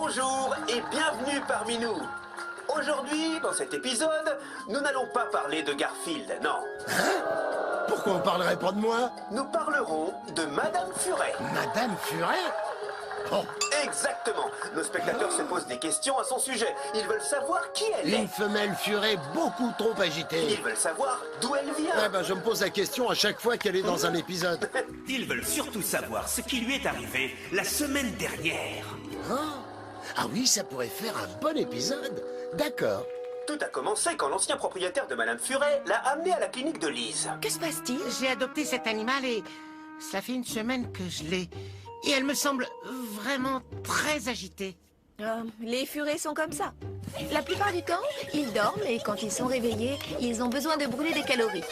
Bonjour et bienvenue parmi nous. Aujourd'hui, dans cet épisode, nous n'allons pas parler de Garfield, non. Hein? Pourquoi on parlerait pas de moi? Nous parlerons de Madame Furet. Madame Furet? Oh, Exactement. Nos spectateurs se posent des questions à son sujet. Ils veulent savoir qui elle une est. femelle Furet beaucoup trop agitée. Ils veulent savoir d'où elle vient. Eh ben, je me pose la question à chaque fois qu'elle est dans un épisode. Ils veulent surtout savoir ce qui lui est arrivé la semaine dernière. Hein? Ah oui, ça pourrait faire un bon épisode. D'accord. Tout a commencé quand l'ancien propriétaire de Madame Furet l'a amené à la clinique de Lise. Que se passe-t-il? J'ai adopté cet animal et cela fait une semaine que je l'ai. Et elle me semble vraiment très agitée. Les furets sont comme ça. La plupart du temps, ils dorment et quand ils sont réveillés, ils ont besoin de brûler des calories.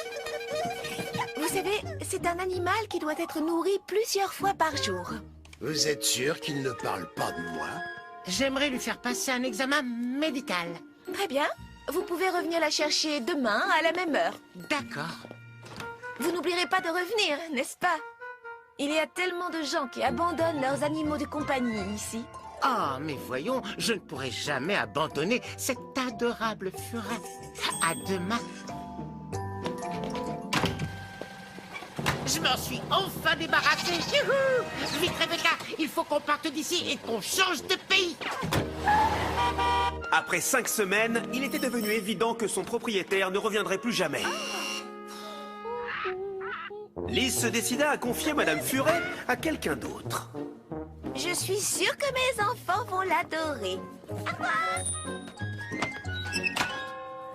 Vous savez, c'est un animal qui doit être nourri plusieurs fois par jour. Vous êtes sûr qu'il ne parle pas de moi? J'aimerais lui faire passer un examen médical. Très bien. Vous pouvez revenir la chercher demain à la même heure. D'accord. Vous n'oublierez pas de revenir, n'est-ce pas? Il y a tellement de gens qui abandonnent leurs animaux de compagnie ici. Oh, mais voyons, je ne pourrai jamais abandonner cette adorable Furet. À demain. Je m'en suis enfin débarrassé. Youhou! Vite, Rebecca, il faut qu'on parte d'ici et qu'on change de pays. Après 5 semaines, il était devenu évident que son propriétaire ne reviendrait plus jamais. Lise se décida à confier Madame Furet à quelqu'un d'autre. Je suis sûre que mes enfants vont l'adorer.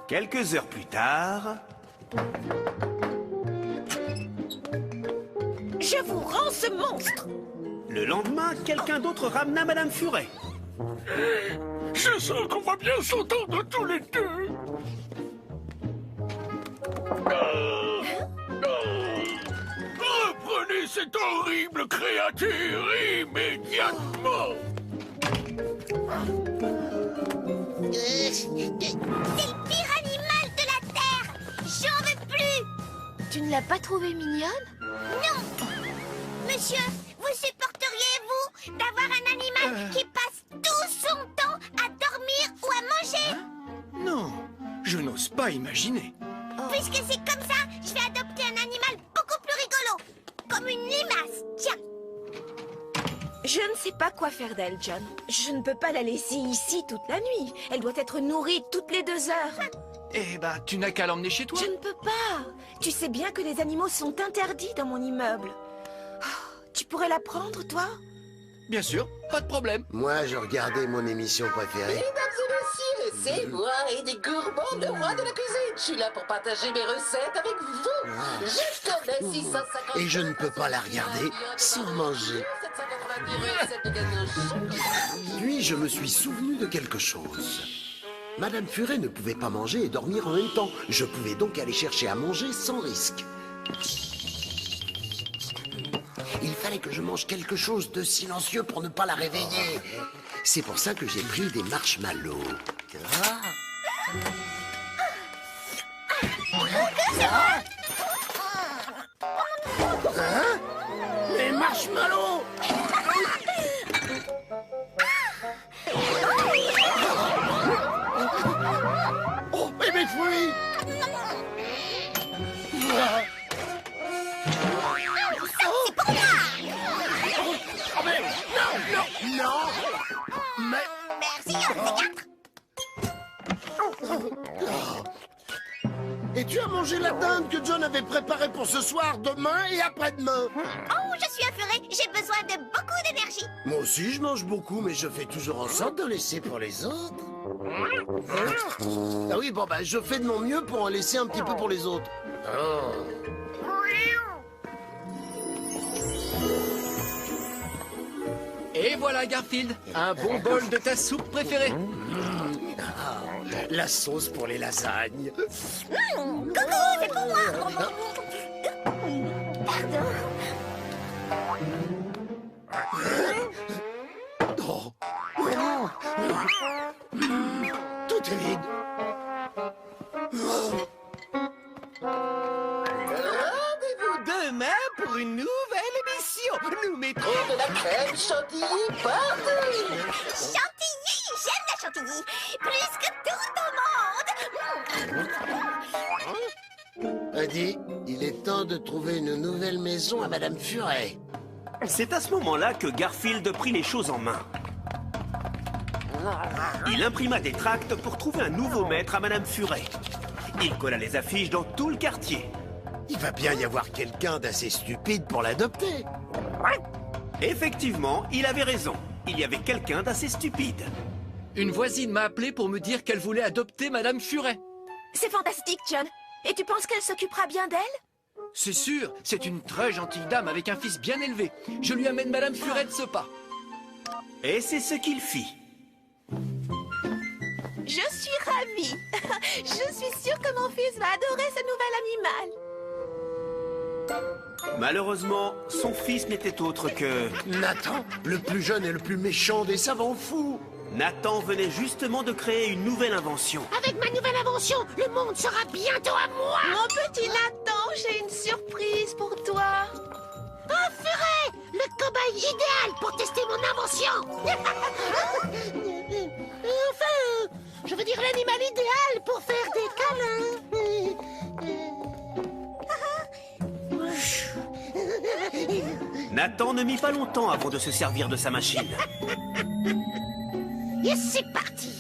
Quelques heures plus tard... Je vous rends ce monstre! Le lendemain, quelqu'un d'autre ramena Madame Furet. Je sens qu'on va bien s'entendre tous les deux. Reprenez cette horrible créature immédiatement. C'est le pire animal de la Terre. J'en veux plus. Tu ne l'as pas trouvée mignonne? Non. Monsieur, vous supporteriez-vous d'avoir un animal qui passe tout son temps à dormir ou à manger? Non, je n'ose pas imaginer. Puisque c'est comme ça, je vais adopter un animal beaucoup plus rigolo. Comme une limace, tiens. Je ne sais pas quoi faire d'elle, John. Je ne peux pas la laisser ici toute la nuit. Elle doit être nourrie toutes les 2 heures. Eh ben, tu n'as qu'à l'emmener chez toi. Je ne peux pas. Tu sais bien que les animaux sont interdits dans mon immeuble. Oh, tu pourrais la prendre, toi? Bien sûr, pas de problème. Moi, je regardais mon émission préférée. Mesdames et messieurs, c'est moi, Eddie Gourmand, le roi de la cuisine. Je suis là pour partager mes recettes avec vous. Je connais 650... Et je ne peux pas la regarder sans manger. 790 recettes de gâteaux. Puis, je me suis souvenu de quelque chose. Madame Furet ne pouvait pas manger et dormir en même temps. Je pouvais donc aller chercher à manger sans risque. Il fallait que je mange quelque chose de silencieux pour ne pas la réveiller. C'est pour ça que j'ai pris des marshmallows. Hein? Les marshmallows! Oh, et mes fruits! Oh, mais non! Mais... Merci, on fait 4. Et tu as mangé la dinde que John avait préparée pour ce soir, demain et après-demain. Oh, je suis affairée. J'ai besoin de beaucoup d'énergie. Moi aussi, je mange beaucoup, mais je fais toujours en sorte de laisser pour les autres. Ah oui, bon, bah, je fais de mon mieux pour en laisser un petit peu pour les autres. Et voilà, Garfield, un bon bol de ta soupe préférée. La sauce pour les lasagnes. Coucou, c'est pour moi. Pardon. Oh. Tout est vide. Rendez-vous demain pour une nouvelle émission. Nous mettrons de la crème chantilly partout. Chantilly. dit, il est temps de trouver une nouvelle maison à Madame Furet. C'est à ce moment-là que Garfield prit les choses en main. Il imprima des tracts pour trouver un nouveau maître à Madame Furet. Il colla les affiches dans tout le quartier. Il va bien y avoir quelqu'un d'assez stupide pour l'adopter. Effectivement, il avait raison. Il y avait quelqu'un d'assez stupide. Une voisine m'a appelé pour me dire qu'elle voulait adopter Madame Furet. C'est fantastique, John. Et tu penses qu'elle s'occupera bien d'elle? C'est sûr, c'est une très gentille dame avec un fils bien élevé. Je lui amène Madame Furet de ce pas. Et c'est ce qu'il fit. Je suis ravie. Je suis sûre que mon fils va adorer ce nouvel animal. Malheureusement, son fils n'était autre que... Nathan, le plus jeune et le plus méchant des savants fous. Nathan venait justement de créer une nouvelle invention. Avec ma nouvelle invention, le monde sera bientôt à moi. Mon petit Nathan, j'ai une surprise pour toi. Un furet, le cobaye idéal pour tester mon invention. Enfin, je veux dire l'animal idéal pour faire des câlins. Nathan ne mit pas longtemps avant de se servir de sa machine. Et c'est parti.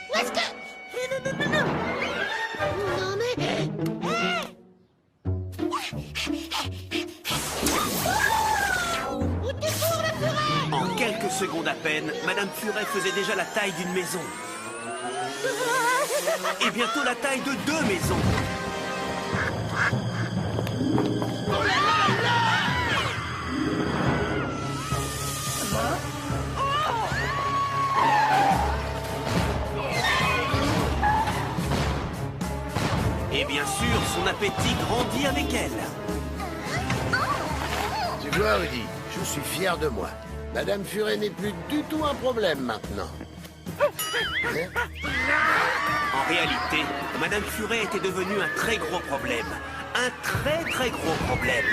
Où est-ce que... Non, mais... Où t'es pour le furet? En quelques secondes à peine, Madame Furet faisait déjà la taille d'une maison. Et bientôt la taille de 2 maisons. Et bien sûr, son appétit grandit avec elle. Tu vois, Rudy, je suis fier de moi. Madame Furet n'est plus du tout un problème maintenant. En réalité, Madame Furet était devenue un très gros problème. Un très très gros problème.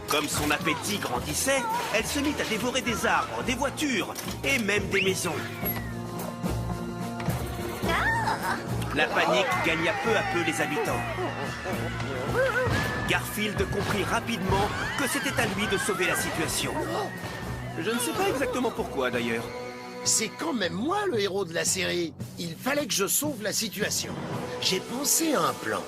Comme son appétit grandissait, elle se mit à dévorer des arbres, des voitures et même des maisons. La panique gagna peu à peu les habitants. Garfield comprit rapidement que c'était à lui de sauver la situation. Je ne sais pas exactement pourquoi d'ailleurs. C'est quand même moi le héros de la série. Il fallait que je sauve la situation. J'ai pensé à un plan.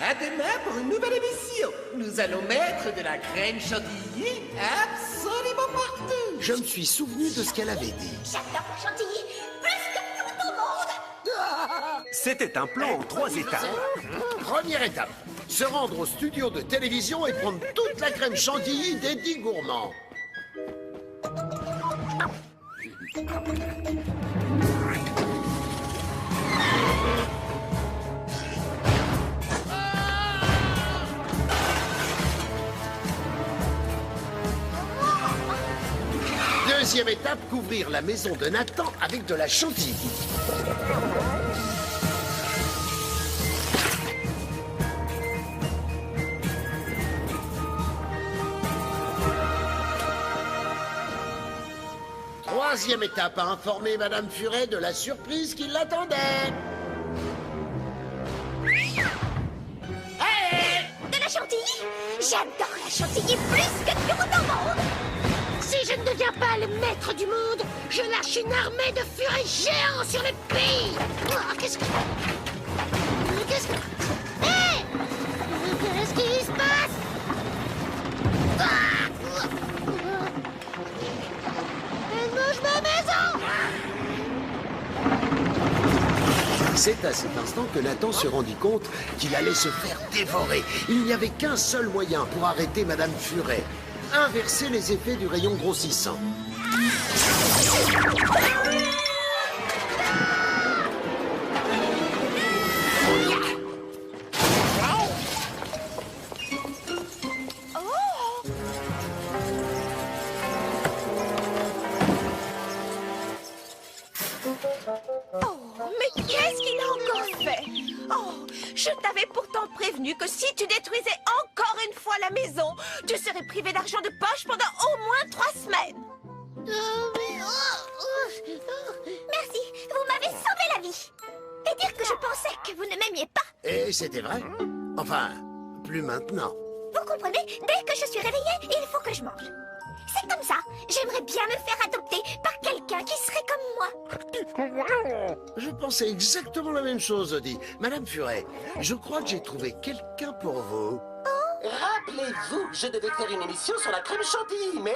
À demain pour une nouvelle émission. Nous allons mettre de la crème chantilly absolument partout. Je me suis souvenu de ce qu'elle avait dit. J'adore la chantilly plus que tout au monde. C'était un plan en 3 étapes. Première étape, se rendre au studio de télévision et prendre toute la crème chantilly d'Eddie Gourmand. Deuxième étape, couvrir la maison de Nathan avec de la chantilly. Troisième étape, à informer Madame Furet de la surprise qui l'attendait. De la chantilly? J'adore la chantilly plus que tout au monde. Si je ne deviens pas le maître du monde, je lâche une armée de furets géants sur le pays. Oh, qu'est-ce que... Hé! Qu'est-ce qui se passe? Elle mange ma maison! C'est à cet instant que Nathan se rendit compte qu'il allait se faire dévorer. Il n'y avait qu'un seul moyen pour arrêter Madame Furet. Inverser les effets du rayon grossissant. Oh, mais qu'est-ce qui priver d'argent de poche pendant au moins 3 semaines. Merci, vous m'avez sauvé la vie. Et dire que je pensais que vous ne m'aimiez pas. Et c'était vrai. Enfin, plus maintenant. Vous comprenez? Dès que je suis réveillée, il faut que je mange. C'est comme ça. J'aimerais bien me faire adopter par quelqu'un qui serait comme moi. Je pensais exactement la même chose, Odie. Madame Furet, je crois que j'ai trouvé quelqu'un pour vous. Rappelez-vous, je devais faire une émission sur la crème chantilly, mais...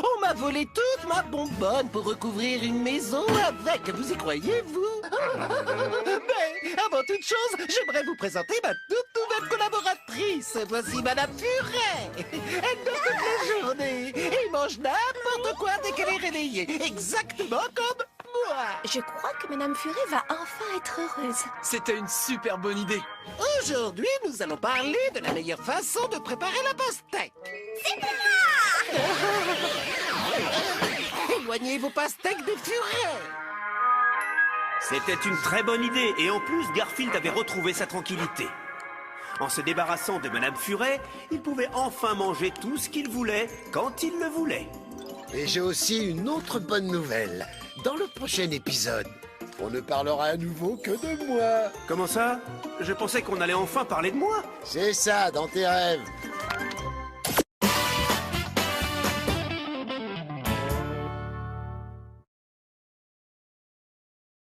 On m'a volé toute ma bonbonne pour recouvrir une maison avec. Vous y croyez-vous? Mais avant toute chose, j'aimerais vous présenter ma toute nouvelle collaboratrice. Voici Madame Furet. Elle dort toute la journée et mange n'importe quoi dès qu'elle est réveillée. Exactement comme moi. Je crois que Madame Furet va enfin être heureuse. C'était une super bonne idée. Aujourd'hui, nous allons parler de la meilleure façon de préparer la pastèque. C'est moi! Éloignez vos pastèques des Furets. C'était une très bonne idée, et en plus, Garfield avait retrouvé sa tranquillité. En se débarrassant de Madame Furet, il pouvait enfin manger tout ce qu'il voulait, quand il le voulait. Et j'ai aussi une autre bonne nouvelle. Dans le prochain épisode, on ne parlera à nouveau que de moi. Comment ça? Je pensais qu'on allait enfin parler de moi. C'est ça, dans tes rêves.